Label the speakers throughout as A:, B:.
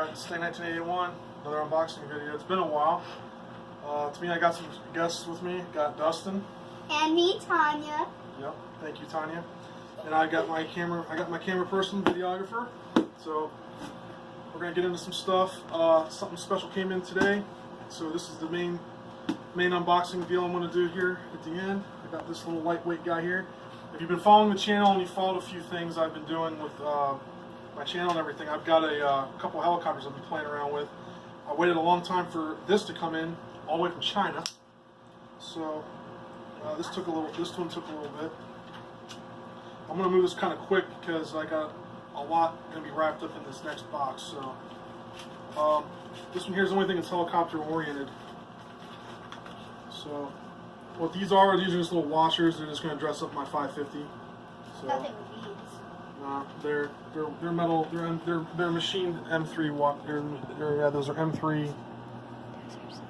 A: It's day 1981, another unboxing video. It's been a while. To me, I got some guests with me. Got Dustin.
B: And me, Tanya.
A: Yep, thank you, Tanya. And I got my camera person, videographer. So we're gonna get into some stuff. Something special came in today. So this is the main unboxing deal I'm gonna do here at the end. I got this little lightweight guy here. If you've been following the channel and you followed a few things I've been doing with my channel and everything, I've got a couple helicopters I've been playing around with. I waited a long time for this to come in, all the way from China. So this one took a little bit. I'm gonna move this kind of quick because I got a lot gonna be wrapped up in this next box. So this one here is the only thing that's helicopter oriented. So what these are just little washers. They're just gonna dress up my 550. So
B: Nothing with beads.
A: they're metal. They're machined M3 yeah, those are M3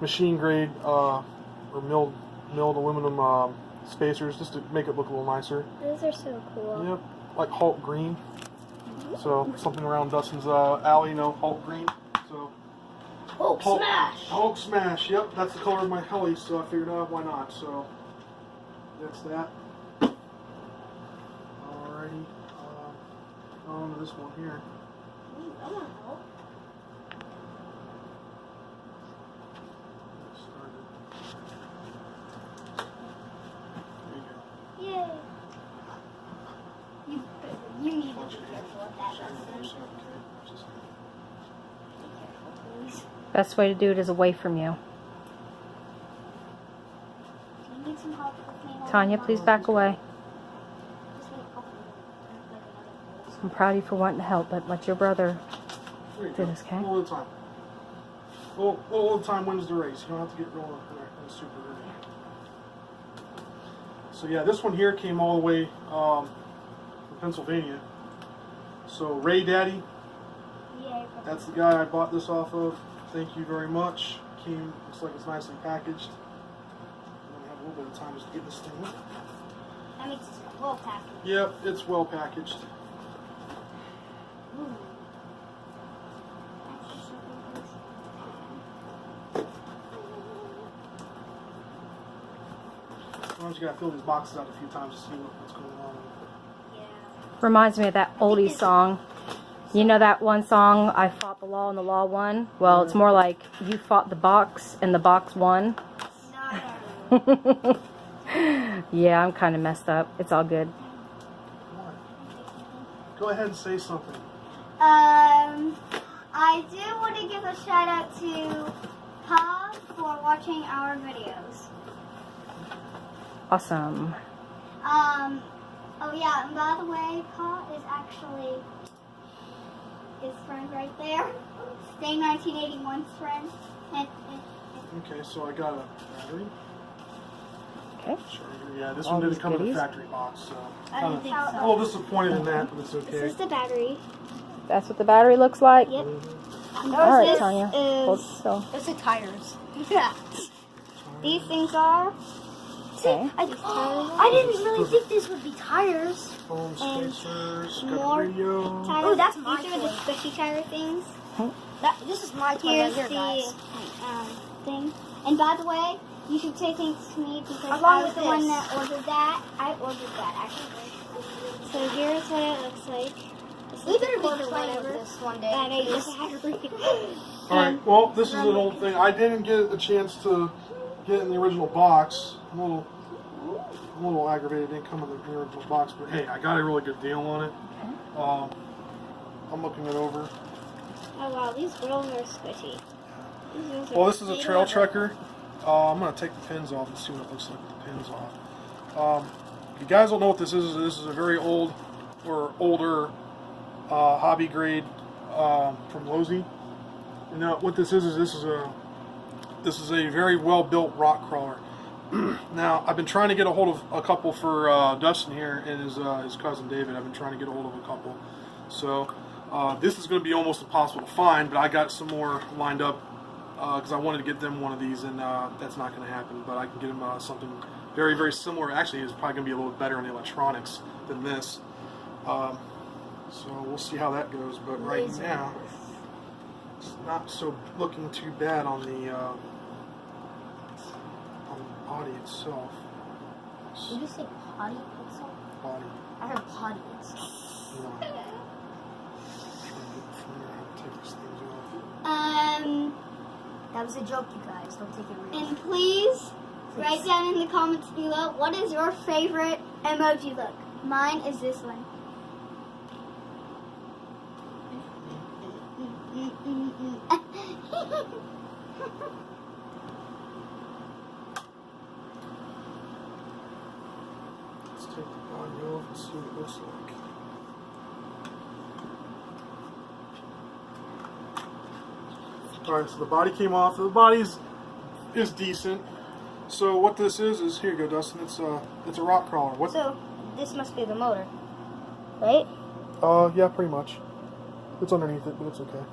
A: machine grade or milled aluminum spacers, just to make it look a little nicer.
B: Those are so cool.
A: Yep, like Hulk green. So something around Dustin's alley, you know, Hulk green. So
B: Hulk smash.
A: Hulk smash. Yep, that's the color of my heli. So I figured out why not. So that's that. Alrighty. On to this one here.
B: I want Hulk. Yay. You need to be careful with that, Dustin. Be careful, please.
C: Best way to do it is away from you.
B: Do you need some help with me?
C: Tanya, please back away.
B: Just wait a couple minutes.
C: I'm proud of you for wanting to help, but let your brother
A: There you
C: do
A: go.
C: this, okay?
A: All the time. All the time wins the race. You don't have to get real super early. So yeah, this one here came all the way from Pennsylvania. So Ray Daddy,
B: Yay.
A: that's the guy I bought this off of. Thank you very much. Looks like it's nicely packaged. I'm gonna have a little bit of time just to get this thing in.
B: That means it's well packaged.
A: Yep, it's well packaged.
B: Ooh.
A: Sometimes you gotta fill these boxes out a few times to see what's going on.
B: Yeah.
C: Reminds me of that oldie song. You know that one song, I fought the law and the law won? Well, it's more like you fought the box and the box won.
B: No.
C: Yeah, I'm kind of messed up. It's all good.
A: Go ahead and say something.
B: I do want to give a shout out to Pa for watching our videos.
C: Awesome.
B: Oh yeah, and by the way, Pa is actually his friend right there. Stay 1981's friend.
A: Okay, so I got a battery.
C: Okay.
A: Charger. Yeah, this
C: All
A: one didn't
C: these
A: come in
C: goodies.
A: the factory box, so
B: I don't think so.
A: a little disappointed in that, but it's
B: This
A: okay.
B: is the battery.
C: That's what the battery looks like?
B: Yep.
C: All right,
B: This
C: Tanya. Hold
B: is
C: still.
D: Those are tires.
B: yeah. These things are.
C: Okay.
D: I didn't really think these would be tires.
A: Foam spacers, got
B: more
A: the radio.
B: Tires.
D: Oh, that's my
B: These are the
D: toy.
B: squishy tire things.
D: This is my toy
B: Here's
D: right here, guys.
B: the thing. And by the way, you should say thanks to me because
D: Along
B: I was
D: with
B: the one
D: this.
B: that ordered that. I ordered that actually. So here's what it looks like. This
D: We
B: is the
D: better
B: cord
D: be
B: or
D: playing with
B: whatever
D: this one day.
B: that I
D: because
B: battery.
A: Alright, well, this is an old thing. I didn't get a chance to get it in the original box. I'm a little aggravated it didn't come in the original box, but hey, I got a really good deal on it. I'm looking it over.
B: Oh wow, these girls are squishy.
A: Well, this is a Trail-Trekker. I'm going to take the pins off and see what it looks like with the pins off. If you guys don't know what this is a very old or older hobby grade from Losi. You know what this is this is a very well built rock crawler. Now I've been trying to get a hold of a couple for Dustin here and his cousin David. I've been trying to get a hold of a couple. So this is going to be almost impossible to find, but I got some more lined up because I wanted to get them one of these, and that's not going to happen. But I can get them something very, very similar. Actually, it's probably going to be a little bit better in the electronics than this. So we'll see how that goes. But right now, this is not so looking too bad on the body itself.
D: Did you say potty itself?
A: Body.
D: I heard potty itself.
A: No. I'm trying to get from there how to take these things off.
D: That was a joke, you guys. Don't take it real.
B: And please write down in the comments below, what is your favorite emoji look? Mine is this one.
A: Let's take the body off and see what it looks like. Alright, so the body came off. The body is decent. So what this is here you go, Dustin. It's a rock crawler. What?
D: So, this must be the motor, right?
A: Yeah, pretty much. It's underneath it, but it's okay.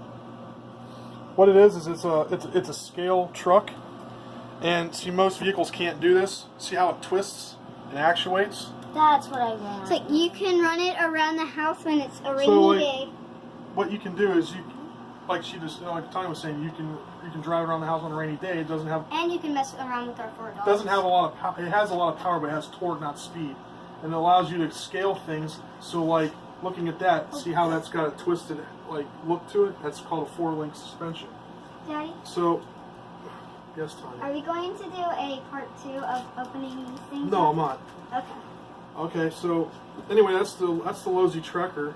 A: What it is it's a scale truck, and see, most vehicles can't do this. See how it twists and actuates?
D: That's what I want.
B: So you can run it around the house when it's a rainy
A: So,
B: day.
A: What you can do is like she just, like Tanya was saying, you can drive around the house on a rainy day. It doesn't have.
B: And you can mess around with our $4.
A: Doesn't have a lot of power. It has a lot of power, but it has torque, not speed, and it allows you to scale things. So, like looking at that, see how that's got a twisted like look to it? That's called a 4-link suspension.
B: Daddy,
A: So, yes, Tanya.
B: are we going to do a part 2 of opening these things?
A: No, I'm not.
B: Okay.
A: Okay, so anyway, that's the Losi Trekker.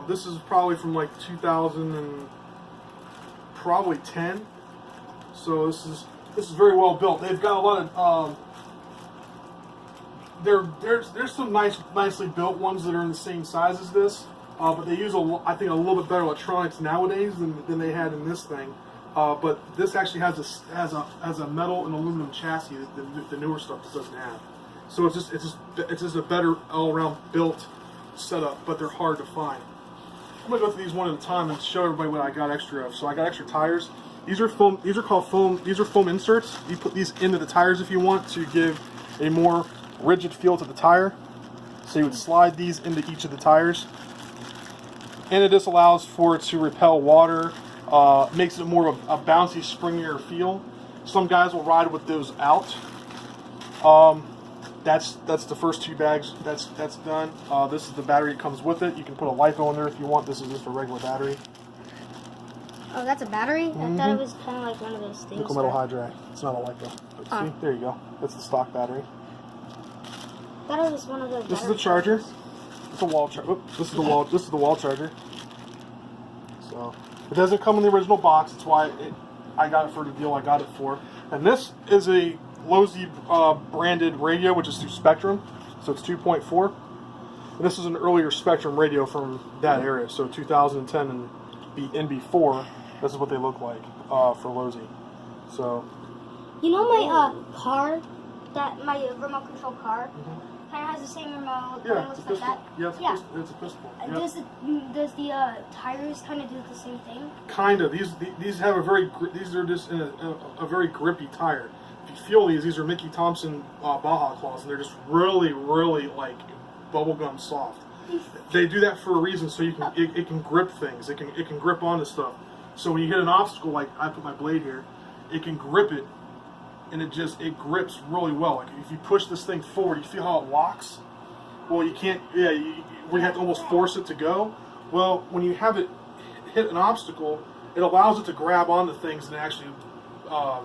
A: This is probably from like 2000 and probably 10. So this is very well built. They've got a lot of there's some nicely built ones that are in the same size as this, but they use I think a little bit better electronics nowadays than they had in this thing. But this actually has a metal and aluminum chassis that the newer stuff just doesn't have. So it's just a better all-around built setup, but they're hard to find. I'm gonna go through these one at a time and show everybody what I got extra of. So I got extra tires. These are foam. These are called foam. These are foam inserts. You put these into the tires if you want to give a more rigid feel to the tire. So you would slide these into each of the tires, and it just allows for it to repel water. Makes it more of a bouncy, springier feel. Some guys will ride with those out. That's the first 2 bags. That's done. This is the battery that comes with it. You can put a LiPo in there if you want. This is just a regular battery.
D: Oh, that's a battery? I thought it was kind of like one of those things.
A: Nickel metal hydride. It's not a LiPo. But see, there you go. That's the stock battery.
D: I thought it was one of those.
A: This is the charger. It's a wall charger. This is the wall. This is the wall charger. So it doesn't come in the original box. That's why I got it for the deal I got it for. And this is a Losi branded radio, which is through Spectrum, so it's 2.4. And this is an earlier Spectrum radio from that area, so 2010 and before. This is what they look like for Losi. So,
D: you know my car, that my remote control car, kind of has the same remote.
A: yeah,
D: looks
A: it's a
D: like
A: pistol.
D: that.
A: Yeah, it's a pistol. Yep.
D: Does the tires kind of do the same thing?
A: Kind of. These have these are just a very grippy tire. If you feel these are Mickey Thompson Baja claws, and they're just really like bubblegum soft. They do that for a reason, so you can it can grip things. It can grip onto stuff. So when you hit an obstacle, like I put my blade here, it can grip it, and it grips really well. Like if you push this thing forward, you feel how it locks. Well, you can't. Yeah, where you have to almost force it to go. Well, when you have it hit an obstacle, it allows it to grab onto things and actually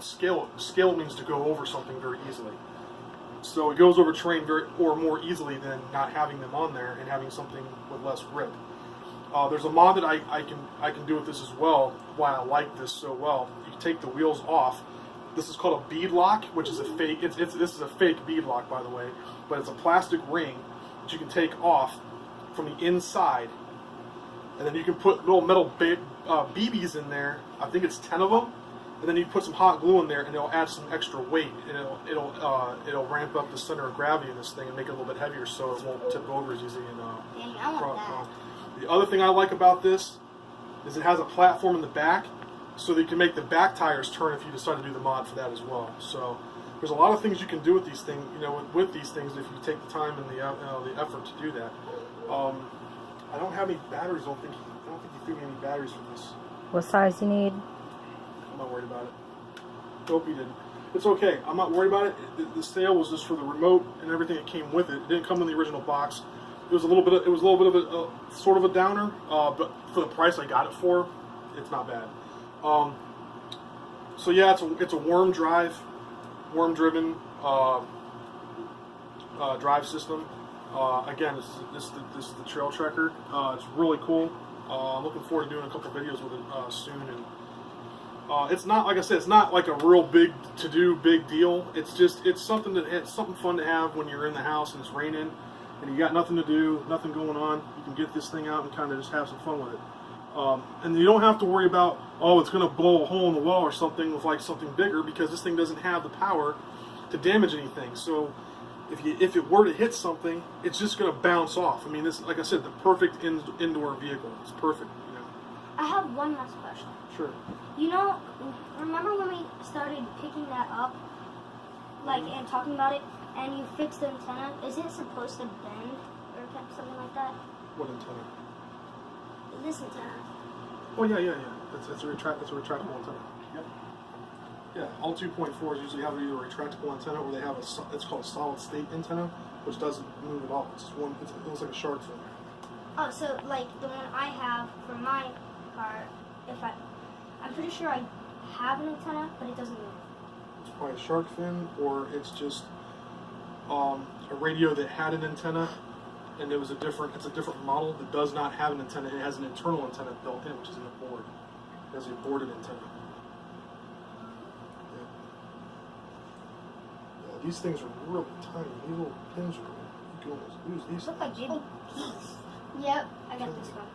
A: scale. Scale means to go over something very easily. So it goes over terrain more easily than not having them on there and having something with less grip. There's a mod that I can do with this as well. Why I like this so well. You take the wheels off. This is called a bead lock, which is a fake. This is a fake bead lock, by the way, but it's a plastic ring that you can take off from the inside, and then you can put little metal BBs in there. I think it's 10 of them, and then you put some hot glue in there, and it'll add some extra weight, and it'll ramp up the center of gravity in this thing and make it a little bit heavier, so it won't tip over as easily.
B: Dang, I want that.
A: The other thing I like about this is it has a platform in the back, so that you can make the back tires turn if you decide to do the mod for that as well. So there's a lot of things you can do with these things. With these things, if you take the time and the effort to do that. I don't have any batteries. I don't think you threw me any batteries for this.
C: What size you need?
A: I'm not worried about it. Hope you didn't. It's okay. I'm not worried about it. The sale was just for the remote and everything that came with it. It didn't come in the original box. It was a little bit of a sort of a downer, but for the price I got it for, it's not bad. So yeah, it's a worm driven drive system. Again, this is the Trail-Trekker. It's really cool. I'm looking forward to doing a couple videos with it soon. And it's not, like I said, it's not like a real big deal. It's something it's something fun to have when you're in the house and it's raining and you got nothing to do, nothing going on. You can get this thing out and kind of just have some fun with it. And you don't have to worry about, oh, it's going to blow a hole in the wall or something with like something bigger, because this thing doesn't have the power to damage anything. So if it were to hit something, it's just going to bounce off. I mean, this, like I said, the perfect indoor vehicle. It's perfect. You know.
D: I have one last question.
A: Sure.
D: You know, remember when we started picking that up, like, and talking about it, and you fixed the antenna? Is it supposed to bend or something like that?
A: What antenna?
D: This antenna.
A: Oh yeah. It's a retractable antenna. Yep. Yeah, all 2.4s usually have either a retractable antenna or they have it's called a solid state antenna, which doesn't move at all. It's just one. It looks like a shark fin.
D: Oh, so like the one I have for my car, I'm pretty sure I have an antenna, but it doesn't move.
A: It's probably a shark fin, or it's just a radio that had an antenna, and it's a different model that does not have an antenna. It has an internal antenna built in, which is in the board. It has a boarded antenna. Yeah, these things are really tiny. These little pins are. You can almost lose these.
D: Look like baby peas. Yep, I got this one.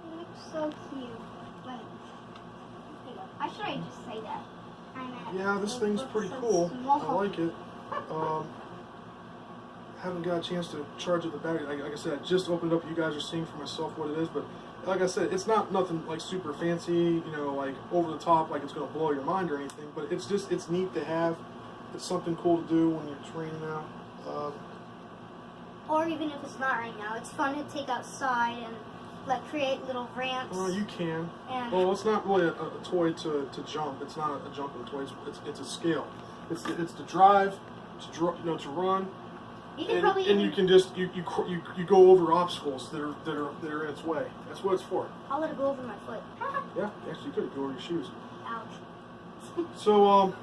B: It looks so cute. Wait. I should just say that.
A: Yeah, this thing's pretty cool. I like it. Haven't got a chance to charge up the battery. Like I said, I just opened up. You guys are seeing for myself what it is, but like I said, it's not nothing like super fancy, you know, like over the top, like it's going to blow your mind or anything. But it's neat to have. It's something cool to do when it's raining out.
D: Or even if it's not right now, it's fun to take outside and like create little ramps.
A: Well, you can.
D: And
A: Well, it's not really a toy to jump. It's not a jumping toy. It's a scale. It's to drive, to run.
D: you can probably
A: You can just you go over obstacles that are in its way. That's what it's for.
D: I'll let it go over my foot.
A: Yeah, actually, you could go over your shoes.
D: Ouch.
A: So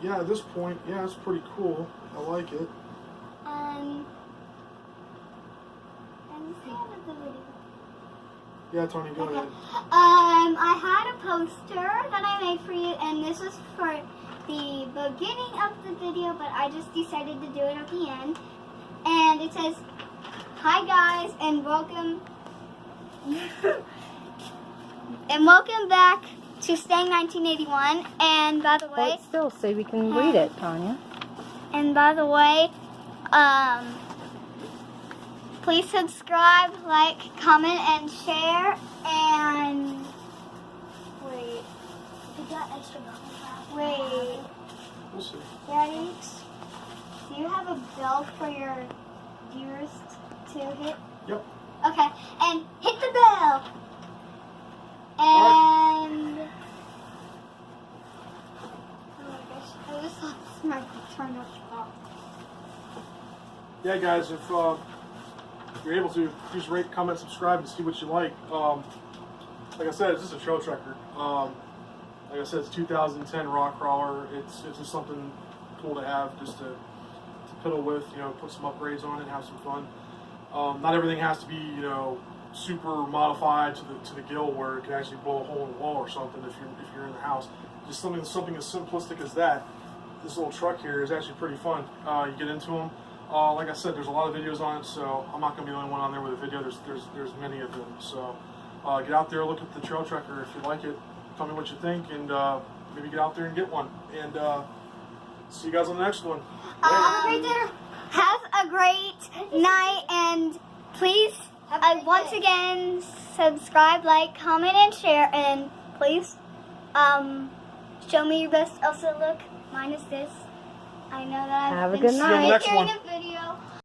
A: yeah, at this point, yeah, it's pretty cool. I like it.
B: And the end of the video.
A: Yeah, Tony, go ahead.
B: I had a poster that I made for you, and this was for the beginning of the video, but I just decided to do it at the end. And it says, "Hi guys, and welcome back to Staying 1981." And by the way,
C: Hold still so we can read it, Tanya.
B: And by the way, please subscribe, like, comment, and share. And wait,
D: We got extra gum.
B: wait,
A: We'll see.
B: Daddy, do you have a bell for your viewers to hit?
A: Yep.
B: Okay, and hit the bell. And oh my gosh, I just thought this might turn off.
A: Yeah, guys, if you're able to, just rate, comment, subscribe, and see what you like. Like I said, it's just a Trail-Trekker. Like I said, it's a 2010 rock crawler. It's just something cool to have, just to piddle with. You know, put some upgrades on it, have some fun. Not everything has to be, you know, super modified to the gill where it can actually blow a hole in the wall or something if you're in the house. Just something as simplistic as that. This little truck here is actually pretty fun. You get into them. Like I said, there's a lot of videos on it, so I'm not going to be the only one on there with a video. There's many of them. So get out there, look at the Trail-Trekker if you like it. Tell me what you think, and maybe get out there and get one. And see you guys on the next one.
B: Have a great dinner. Have a great night, and please, once again, subscribe, like, comment, and share, and please, show me your best Elsa look. Mine is this. I know that
C: Have a
B: I've
C: good
B: been
C: night.
A: See you on the next
B: sharing
A: one.
B: a video.